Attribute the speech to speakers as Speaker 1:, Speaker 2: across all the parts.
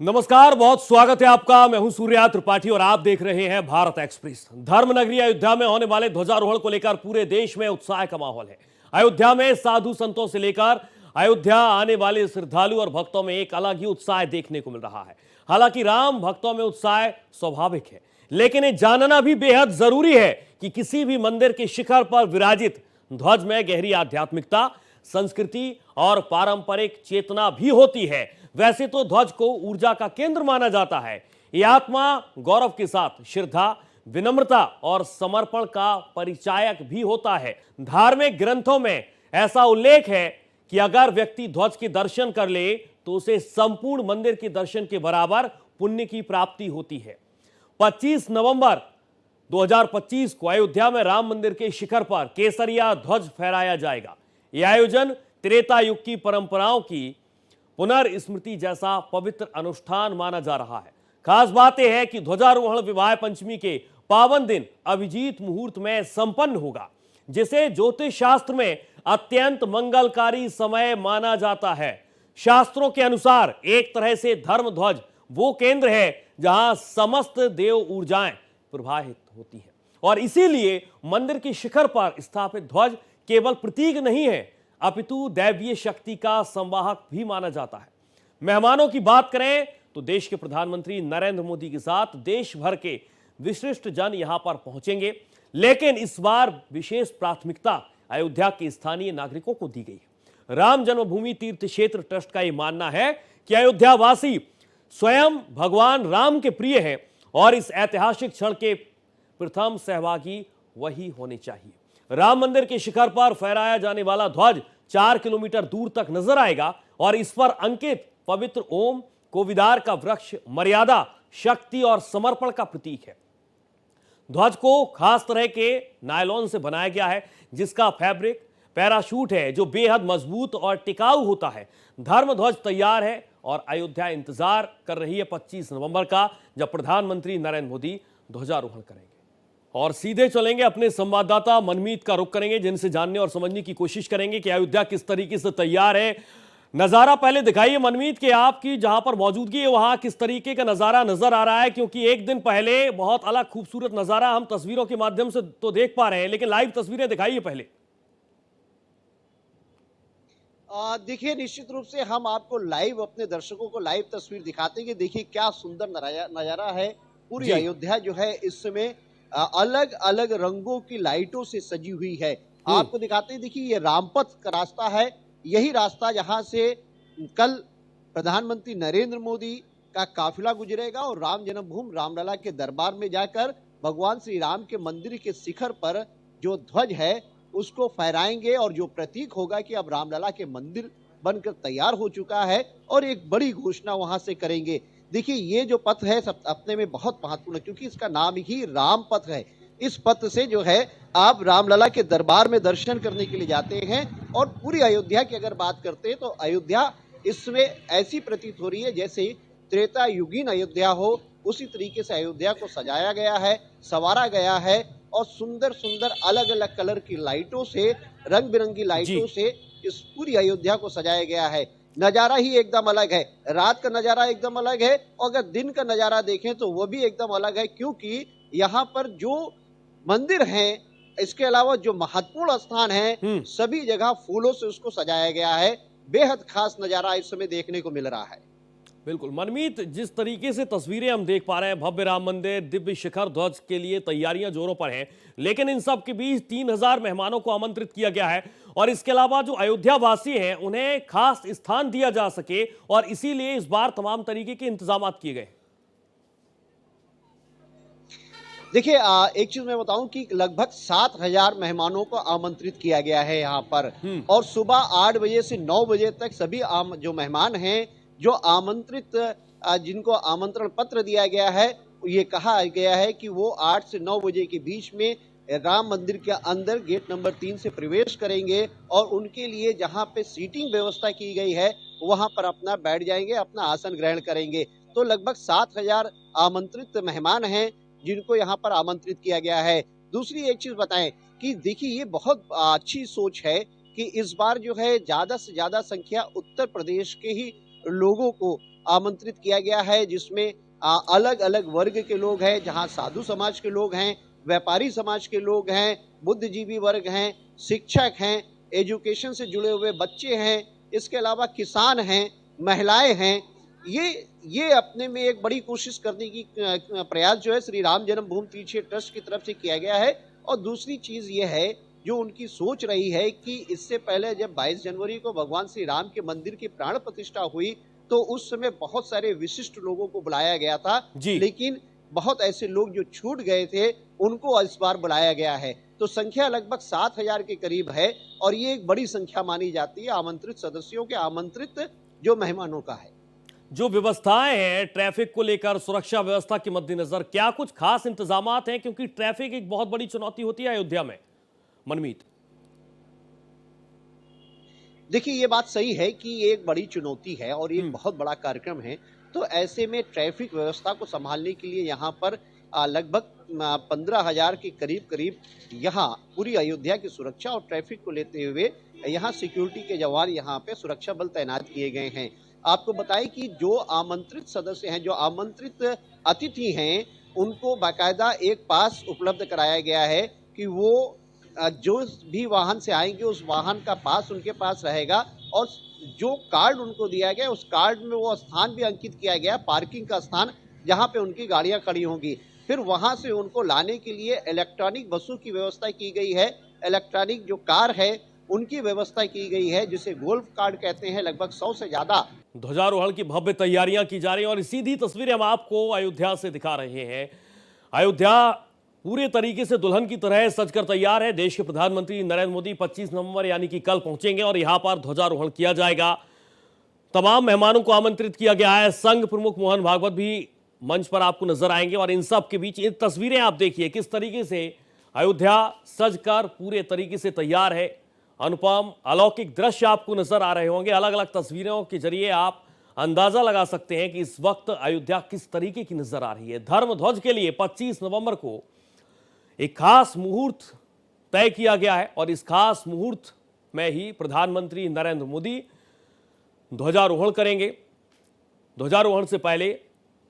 Speaker 1: नमस्कार, बहुत स्वागत है आपका। मैं हूं सूर्या त्रिपाठी और आप देख रहे हैं भारत एक्सप्रेस। धर्मनगरी अयोध्या में होने वाले ध्वजारोहण को लेकर पूरे देश में उत्साह का माहौल है। अयोध्या में साधु संतों से लेकर अयोध्या आने वाले श्रद्धालु और भक्तों में एक अलग ही उत्साह देखने को मिल रहा है। हालांकि राम भक्तों में उत्साह स्वाभाविक है, लेकिन ये जानना भी बेहद जरूरी है कि किसी भी मंदिर के शिखर पर विराजित ध्वज में गहरी आध्यात्मिकता, संस्कृति और पारंपरिक चेतना भी होती है। वैसे तो ध्वज को ऊर्जा का केंद्र माना जाता है। यह आत्मा गौरव के साथ श्रद्धा, विनम्रता और समर्पण का परिचायक भी होता है। धार्मिक ग्रंथों में ऐसा उल्लेख है कि अगर व्यक्ति ध्वज के दर्शन कर ले तो उसे संपूर्ण मंदिर के दर्शन के बराबर पुण्य की प्राप्ति होती है। 25 नवंबर 2025 को अयोध्या में राम मंदिर के शिखर पर केसरिया ध्वज फहराया जाएगा। यह आयोजन त्रेता युग की परंपराओं की पुनर्स्मृति जैसा पवित्र अनुष्ठान माना जा रहा है। खास बात यह है कि ध्वजारोहण विवाह पंचमी के पावन दिन अभिजीत मुहूर्त में संपन्न होगा, जिसे ज्योतिष शास्त्र में अत्यंत मंगलकारी समय माना जाता है। शास्त्रों के अनुसार एक तरह से धर्म ध्वज वो केंद्र है जहां समस्त देव ऊर्जाएं प्रवाहित होती हैं, और इसीलिए मंदिर के शिखर पर स्थापित ध्वज केवल प्रतीक नहीं है, अपितु दैवीय शक्ति का संवाहक भी माना जाता है। मेहमानों की बात करें तो देश के प्रधानमंत्री नरेंद्र मोदी के साथ देश भर के विशिष्ट जन यहां पर पहुंचेंगे, लेकिन इस बार विशेष प्राथमिकता अयोध्या के स्थानीय नागरिकों को दी गई है। राम जन्मभूमि तीर्थ क्षेत्र ट्रस्ट का यह मानना है कि अयोध्या वासी स्वयं भगवान राम के प्रिय हैं और इस ऐतिहासिक क्षण के प्रथम सहभागी वही होने चाहिए। राम मंदिर के शिखर पर फहराया जाने वाला ध्वज 4 किलोमीटर दूर तक नजर आएगा और इस पर अंकित पवित्र ओम कोविदार का वृक्ष मर्यादा, शक्ति और समर्पण का प्रतीक है। ध्वज को खास तरह के नायलॉन से बनाया गया है, जिसका फैब्रिक पैराशूट है जो बेहद मजबूत और टिकाऊ होता है। धर्म ध्वज तैयार है और अयोध्या इंतजार कर रही है 25 नवंबर का, जब प्रधानमंत्री नरेंद्र मोदी ध्वजारोहण करेंगे। और सीधे चलेंगे अपने संवाददाता मनमीत का रुख करेंगे, जिनसे जानने और समझने की कोशिश करेंगे कि अयोध्या किस तरीके से तैयार है। नजारा पहले दिखाइए मनमीत कि आपकी जहां पर मौजूदगी है वहां किस तरीके का नजारा नजर आ रहा है, क्योंकि एक दिन पहले बहुत अलग खूबसूरत नजारा हम तस्वीरों के माध्यम से तो देख पा रहे हैं, लेकिन लाइव तस्वीरें दिखाइए पहले।
Speaker 2: देखिए, निश्चित रूप से हम आपको लाइव, अपने दर्शकों को लाइव तस्वीर दिखाते हैं कि देखिए क्या सुंदर नजारा है। पूरी अयोध्या जो है इस समय अलग अलग रंगों की लाइटों से सजी हुई है। आपको दिखाते हैं, देखिए ये रामपथ का रास्ता है। यही रास्ता जहां से कल प्रधानमंत्री नरेंद्र मोदी का काफिला गुजरेगा और राम जन्मभूमि रामलला के दरबार में जाकर भगवान श्री राम के मंदिर के शिखर पर जो ध्वज है उसको फहराएंगे, और जो प्रतीक होगा कि अब रामलला के मंदिर बनकर तैयार हो चुका है, और एक बड़ी घोषणा वहां से करेंगे। देखिए ये जो पथ है सब अपने में बहुत महत्वपूर्ण है, क्योंकि इसका नाम ही राम पथ है। इस पथ से जो है आप रामलला के दरबार में दर्शन करने के लिए जाते हैं। और पूरी अयोध्या की अगर बात करते हैं तो अयोध्या इसमें ऐसी प्रतीत हो रही है जैसे त्रेता युगीन अयोध्या हो। उसी तरीके से अयोध्या को सजाया गया है, संवारा गया है, और सुंदर सुंदर अलग अलग कलर की लाइटों से, रंग बिरंगी लाइटों से इस पूरी अयोध्या को सजाया गया है। नजारा ही एकदम अलग है, रात का नजारा एकदम अलग है, और अगर दिन का नजारा देखें तो वो भी एकदम अलग है, क्योंकि यहाँ पर जो मंदिर हैं, इसके अलावा जो महत्वपूर्ण स्थान है, सभी जगह फूलों से उसको सजाया गया है। बेहद खास नजारा इस समय देखने को मिल रहा है।
Speaker 1: बिल्कुल मनमीत, जिस तरीके से तस्वीरें हम देख पा रहे हैं, भव्य राम मंदिर, दिव्य शिखर ध्वज के लिए तैयारियां जोरों पर हैं, लेकिन इन सब के बीच 3000 मेहमानों को आमंत्रित किया गया है, और इसके अलावा जो अयोध्या वासी हैं उन्हें खास स्थान दिया जा सके, और इसीलिए इस बार तमाम तरीके के इंतजाम किए गए।
Speaker 2: देखिए एक चीज मैं बताऊं कि लगभग 7000 मेहमानों को आमंत्रित किया गया है यहाँ पर, और सुबह 8 बजे से 9 बजे तक सभी जो मेहमान हैं, जो आमंत्रित, जिनको आमंत्रण पत्र दिया गया है, ये कहा गया है कि वो 8 से 9 बजे के बीच में राम मंदिर के अंदर गेट नंबर 3 से प्रवेश करेंगे, और उनके लिए जहां पे सीटिंग व्यवस्था की गई है वहां पर अपना बैठ जाएंगे, अपना आसन ग्रहण करेंगे। तो लगभग 7000 आमंत्रित मेहमान हैं जिनको यहाँ पर आमंत्रित किया गया है। दूसरी एक चीज बताएं कि देखिए ये बहुत अच्छी सोच है कि इस बार जो है ज्यादा से ज्यादा संख्या उत्तर प्रदेश के ही लोगों को आमंत्रित किया गया है, जिसमें अलग अलग वर्ग के लोग हैं, जहां साधु समाज के लोग हैं, व्यापारी समाज के लोग हैं, बुद्धिजीवी वर्ग हैं, शिक्षक हैं, एजुकेशन से जुड़े हुए बच्चे हैं, इसके अलावा किसान हैं, महिलाएं हैं। ये अपने में एक बड़ी कोशिश करने की प्रयास जो है श्री राम जन्मभूमि तीर्थ ट्रस्ट की तरफ से किया गया है। और दूसरी चीज ये है, जो उनकी सोच रही है कि इससे पहले जब 22 जनवरी को भगवान श्री राम के मंदिर की प्राण प्रतिष्ठा हुई, तो उस समय बहुत सारे विशिष्ट लोगों को बुलाया गया था,
Speaker 1: जी।
Speaker 2: लेकिन बहुत ऐसे लोग जो छूट गए थे, उनको इस बार बुलाया गया है। तो संख्या लगभग 7,000 के करीब है, और ये एक बड़ी संख्या मानी जाती है आमंत्रित सदस्यों के, आमंत्रित जो मेहमानों का है।
Speaker 1: जो व्यवस्थाएं हैं ट्रैफिक को लेकर, सुरक्षा व्यवस्था के मद्देनजर क्या कुछ खास इंतजामात हैं, क्योंकि ट्रैफिक एक बहुत बड़ी चुनौती होती है अयोध्या में? मनमीत।
Speaker 2: देखिए, ये बात सही है कि ये एक बड़ी चुनौती है और ये एक बहुत बड़ा कार्यक्रम है। तो ऐसे में ट्रैफिक व्यवस्था को संभालने के लिए यहाँ पर लगभग 15,000 के करीब यहाँ पूरी अयोध्या की सुरक्षा और ट्रैफिक को लेते हुए यहाँ सिक्योरिटी के जवान यहाँ पे सुरक्षा बल तैनात किए गए हैं। आपको बताएं कि जो आमंत्रित सदस्य हैं, जो आमंत्रित अतिथि हैं, उनको बाकायदा एक पास उपलब्ध कराया गया है कि वो जो भी वाहन से आएंगे उस वाहन का पास उनके पास रहेगा, और जो कार्ड उनको दिया गया उस कार्ड में वो स्थान भी अंकित किया गया, पार्किंग का स्थान जहां पे उनकी गाड़ियां खड़ी होंगी। फिर वहां से उनको लाने के लिए इलेक्ट्रॉनिक बसों की व्यवस्था की गई है, इलेक्ट्रॉनिक जो कार है उनकी व्यवस्था की गई है, जिसे गोल्फ कार्ड कहते हैं। लगभग 100 से ज्यादा
Speaker 1: ध्वजारोहण की भव्य तैयारियां की जा रही हैं और सीधी तस्वीरें हम आपको अयोध्या से दिखा रहे हैं। अयोध्या पूरे तरीके से दुल्हन की तरह सजकर तैयार है। देश के प्रधानमंत्री नरेंद्र मोदी 25 नवंबर यानी कि कल पहुंचेंगे और यहां पर ध्वजारोहण किया जाएगा। तमाम मेहमानों को आमंत्रित किया गया है। संघ प्रमुख मोहन भागवत भी मंच पर आपको नजर आएंगे और इन सब के बीच ये तस्वीरें आप देखिए किस तरीके से अयोध्या सजकर पूरे तरीके से तैयार है। अनुपम अलौकिक दृश्य आपको नजर आ रहे होंगे। अलग अलग तस्वीरों के जरिए आप अंदाजा लगा सकते हैं कि इस वक्त अयोध्या किस तरीके की नजर आ रही है। धर्म ध्वज के लिए 25 नवंबर को एक खास मुहूर्त तय किया गया है और इस खास मुहूर्त में ही प्रधानमंत्री नरेंद्र मोदी ध्वजारोहण करेंगे। ध्वजारोहण से पहले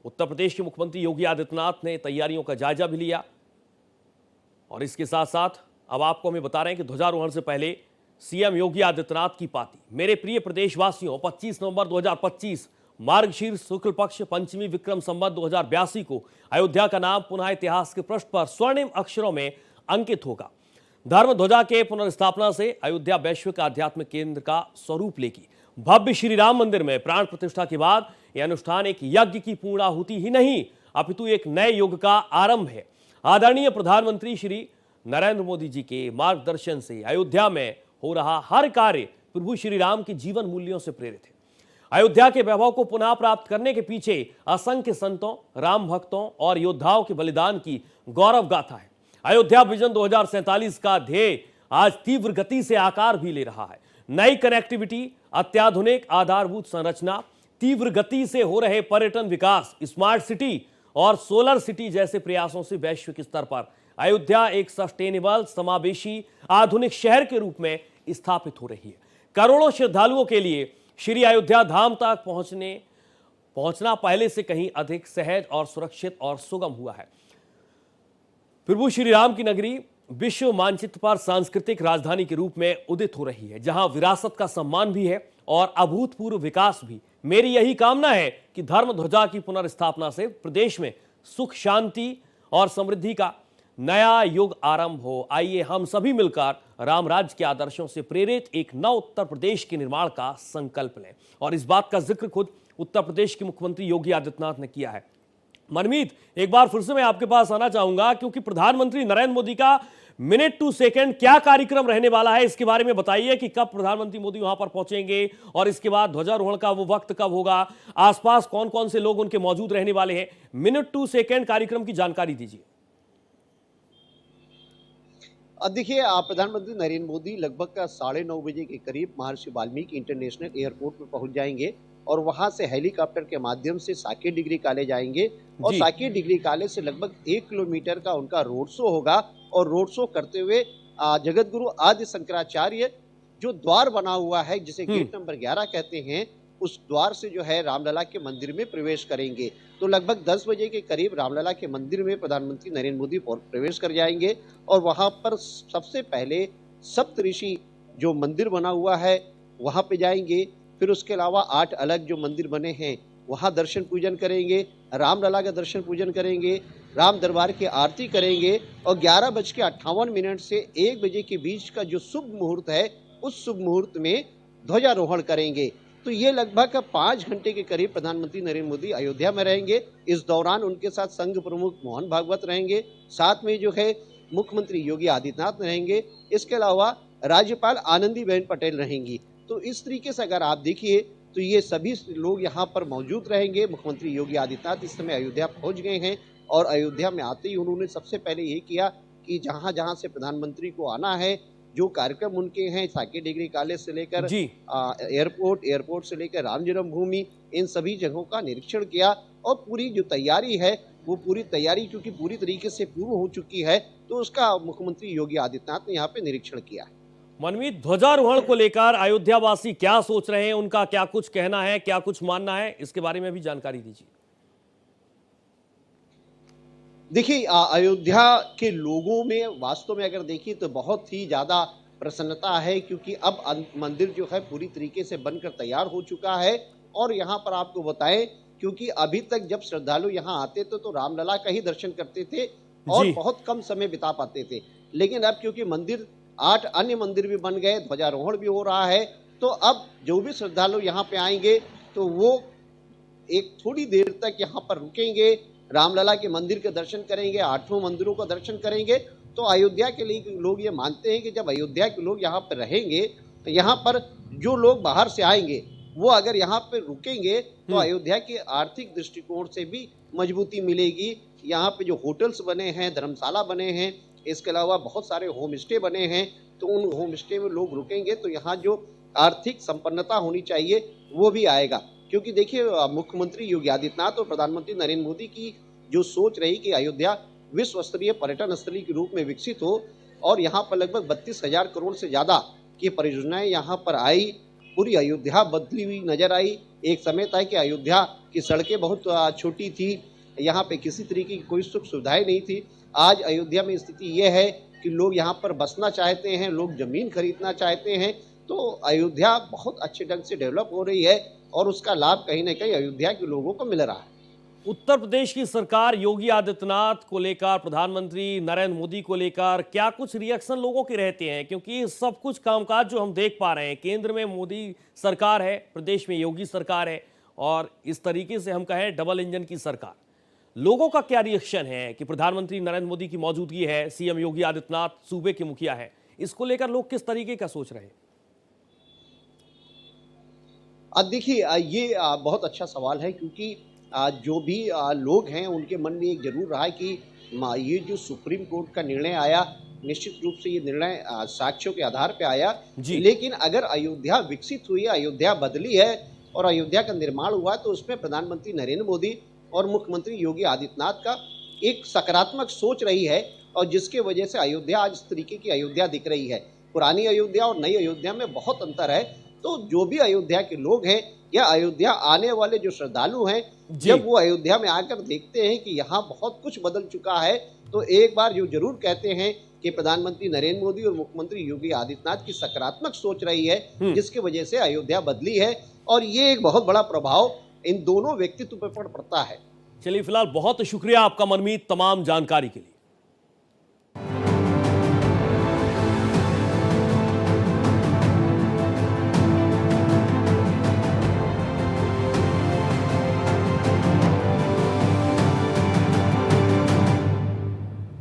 Speaker 1: उत्तर प्रदेश के मुख्यमंत्री योगी आदित्यनाथ ने तैयारियों का जायजा भी लिया और इसके साथ साथ अब आपको हमें बता रहे हैं कि ध्वजारोहण से पहले सीएम योगी आदित्यनाथ की पाती। मेरे प्रिय प्रदेशवासियों, 25 नवंबर 2025 मार्गशीर्ष शुक्ल पक्ष पंचमी विक्रम संवत 2082 को अयोध्या का नाम पुनः इतिहास के पृष्ठ पर स्वर्णिम अक्षरों में अंकित होगा। धर्म ध्वजा के पुनर्स्थापना से अयोध्या वैश्विक आध्यात्मिक केंद्र का स्वरूप लेगी। भव्य श्री राम मंदिर में प्राण प्रतिष्ठा के बाद यह अनुष्ठान एक यज्ञ की पूर्णाहुति ही नहीं अपितु एक नए युग का आरंभ है। आदरणीय प्रधानमंत्री श्री नरेंद्र मोदी जी के मार्गदर्शन से अयोध्या में हो रहा हर कार्य प्रभु श्री राम के जीवन मूल्यों से प्रेरित है। अयोध्या के वैभव को पुनः प्राप्त करने के पीछे असंख्य संतों, राम भक्तों और योद्धाओं के बलिदान की गौरव गाथा है। अयोध्या विजन 2047 का ध्येय आज तीव्र गति से आकार भी ले रहा है। नई कनेक्टिविटी, अत्याधुनिक आधारभूत संरचना, तीव्र गति से हो रहे पर्यटन विकास, स्मार्ट सिटी और सोलर सिटी जैसे प्रयासों से वैश्विक स्तर पर अयोध्या एक सस्टेनेबल, समावेशी, आधुनिक शहर के रूप में स्थापित हो रही है। करोड़ों श्रद्धालुओं के लिए श्री अयोध्या धाम तक पहुंचना पहले से कहीं अधिक सहज और सुरक्षित और सुगम हुआ है। प्रभु श्री राम की नगरी विश्व मानचित्र पर सांस्कृतिक राजधानी के रूप में उदित हो रही है, जहां विरासत का सम्मान भी है और अभूतपूर्व विकास भी। मेरी यही कामना है कि धर्म ध्वजा की पुनर्स्थापना से प्रदेश में सुख, शांति और समृद्धि का नया युग आरंभ हो। आइए हम सभी मिलकर राम राज्य के आदर्शों से प्रेरित एक नव उत्तर प्रदेश के निर्माण का संकल्प लें। और इस बात का जिक्र खुद उत्तर प्रदेश के मुख्यमंत्री योगी आदित्यनाथ ने किया है। मनमीत, एक बार फिर से मैं आपके पास आना चाहूंगा, क्योंकि प्रधानमंत्री नरेंद्र मोदी का मिनट टू सेकंड क्या कार्यक्रम रहने वाला है, इसके बारे में बताइए कि कब प्रधानमंत्री मोदी वहां पर पहुंचेंगे और इसके बाद ध्वजारोहण का वो वक्त कब होगा, आसपास कौन कौन से लोग उनके मौजूद रहने वाले हैं। मिनट टू सेकंड कार्यक्रम की जानकारी दीजिए।
Speaker 2: देखिए, प्रधानमंत्री नरेंद्र मोदी लगभग 9:30 बजे के करीब महर्षि वाल्मीकि इंटरनेशनल एयरपोर्ट पर पहुंच जाएंगे और वहां से हेलीकॉप्टर के माध्यम से साकेत डिग्री कॉलेज आएंगे और साकेत डिग्री कॉलेज से लगभग 1 किलोमीटर का उनका रोड शो होगा और रोड शो करते हुए जगत गुरु आदि शंकराचार्य जो द्वार बना हुआ है, जिसे गेट नंबर 11 कहते हैं, उस द्वार से जो है रामलला के मंदिर में प्रवेश करेंगे। तो लगभग 10 बजे के करीब रामलला के मंदिर में प्रधानमंत्री नरेंद्र मोदी प्रवेश कर जाएंगे और वहां पर सबसे पहले सप्तऋषि जो मंदिर बना हुआ है वहां पे जाएंगे। फिर उसके अलावा 8 अलग जो मंदिर बने हैं वहां दर्शन पूजन करेंगे, रामलला का दर्शन पूजन करेंगे, राम दरबार की आरती करेंगे और 11:58 से 1 बजे के बीच का जो शुभ मुहूर्त है उस शुभ मुहूर्त में ध्वजारोहण करेंगे। तो ये लगभग 5 घंटे के करीब प्रधानमंत्री नरेंद्र मोदी अयोध्या में रहेंगे। इस दौरान उनके साथ संघ प्रमुख मोहन भागवत रहेंगे, साथ में जो है मुख्यमंत्री योगी आदित्यनाथ रहेंगे, इसके अलावा राज्यपाल आनंदीबेन पटेल रहेंगी। तो इस तरीके से अगर आप देखिए तो ये सभी लोग यहाँ पर मौजूद रहेंगे। मुख्यमंत्री योगी आदित्यनाथ इस समय अयोध्या पहुंच गए हैं और अयोध्या में आते ही उन्होंने सबसे पहले ये किया कि जहां जहां से प्रधानमंत्री को आना है, जो कार्यक्रम उनके हैं साकेत डिग्री कॉलेज से लेकर एयरपोर्ट से लेकर राम जन्मभूमि, इन सभी जगहों का निरीक्षण किया और पूरी जो तैयारी है वो पूरी तैयारी क्योंकि पूरी तरीके से पूर्ण हो चुकी है तो उसका मुख्यमंत्री योगी आदित्यनाथ ने यहाँ पे निरीक्षण किया है।
Speaker 1: मनमीत, ध्वजारोहण को लेकर अयोध्या वासी क्या सोच रहे हैं, उनका क्या कुछ कहना है, क्या कुछ मानना है, इसके बारे में भी जानकारी दीजिए।
Speaker 2: देखिए, अयोध्या के लोगों में वास्तव में अगर देखिए तो बहुत ही ज्यादा प्रसन्नता है क्योंकि अब मंदिर जो है पूरी तरीके से बनकर तैयार हो चुका है। और यहाँ पर आपको बताएं क्योंकि अभी तक जब श्रद्धालु यहाँ आते थे तो रामलला का ही दर्शन करते थे और बहुत कम समय बिता पाते थे, लेकिन अब क्योंकि मंदिर 8 अन्य मंदिर भी बन गए, ध्वजारोहण भी हो रहा है, तो अब जो भी श्रद्धालु यहाँ पे आएंगे तो वो एक थोड़ी देर तक यहाँ पर रुकेंगे, रामलला के मंदिर के दर्शन करेंगे, 8 मंदिरों का दर्शन करेंगे। तो अयोध्या के लिए लोग ये मानते हैं कि जब अयोध्या के लोग यहाँ पर रहेंगे तो यहाँ पर जो लोग बाहर से आएंगे वो अगर यहाँ पर रुकेंगे तो अयोध्या के आर्थिक दृष्टिकोण से भी मजबूती मिलेगी। यहाँ पे जो होटल्स बने हैं, धर्मशाला बने हैं, इसके अलावा बहुत सारे होम स्टे बने हैं, तो उन होम स्टे में लोग रुकेंगे तो यहाँ जो आर्थिक संपन्नता होनी चाहिए वो भी आएगा। क्योंकि देखिए, मुख्यमंत्री योगी आदित्यनाथ और प्रधानमंत्री नरेंद्र मोदी की जो सोच रही कि अयोध्या विश्व स्तरीय पर्यटन स्थली के रूप में विकसित हो और यहाँ पर लगभग 32,000 करोड़ से ज्यादा की परियोजनाएं यहाँ पर आई, पूरी अयोध्या बदली हुई नजर आई। एक समय था कि अयोध्या की सड़कें बहुत छोटी थी, यहाँ पे किसी तरीके की कोई सुख सुविधाएं नहीं थी। आज अयोध्या में स्थिति यह है कि लोग यहाँ पर बसना चाहते हैं, लोग जमीन खरीदना चाहते हैं, तो अयोध्या बहुत अच्छे ढंग से डेवलप हो रही है और उसका लाभ कहीं ना कहीं अयोध्या के लोगों को मिल रहा है।
Speaker 1: उत्तर प्रदेश की सरकार योगी आदित्यनाथ को लेकर, प्रधानमंत्री नरेंद्र मोदी को लेकर क्या कुछ रिएक्शन लोगों के रहते हैं? क्योंकि सब कुछ कामकाज जो हम देख पा रहे हैं, केंद्र में मोदी सरकार है, प्रदेश में योगी सरकार है और इस तरीके से हम कहें डबल इंजन की सरकार। लोगों का क्या रिएक्शन है कि प्रधानमंत्री नरेंद्र मोदी की मौजूदगी है, सीएम योगी आदित्यनाथ सूबे के मुखिया है, इसको लेकर लोग किस तरीके का सोच रहे हैं?
Speaker 2: अब देखिए, ये बहुत अच्छा सवाल है क्योंकि जो भी लोग हैं उनके मन में एक जरूर रहा है कि ये जो सुप्रीम कोर्ट का निर्णय आया, निश्चित रूप से ये निर्णय साक्ष्यों के आधार पे आया, लेकिन अगर अयोध्या विकसित हुई है, अयोध्या बदली है और अयोध्या का निर्माण हुआ तो उसमें प्रधानमंत्री नरेंद्र मोदी और मुख्यमंत्री योगी आदित्यनाथ का एक सकारात्मक सोच रही है और जिसके वजह से अयोध्या आज इस तरीके की अयोध्या दिख रही है। पुरानी अयोध्या और नई अयोध्या में बहुत अंतर है। तो जो भी अयोध्या के लोग हैं या अयोध्या आने वाले जो श्रद्धालु हैं, जब वो अयोध्या में आकर देखते हैं कि यहाँ बहुत कुछ बदल चुका है तो एक बार जो जरूर कहते हैं कि प्रधानमंत्री नरेंद्र मोदी और मुख्यमंत्री योगी आदित्यनाथ की सकारात्मक सोच रही है जिसकी वजह से अयोध्या बदली है और ये एक बहुत बड़ा प्रभाव इन दोनों व्यक्तित्व पर पड़ता है।
Speaker 1: चलिए, फिलहाल बहुत शुक्रिया आपका मनमीत तमाम जानकारी के लिए।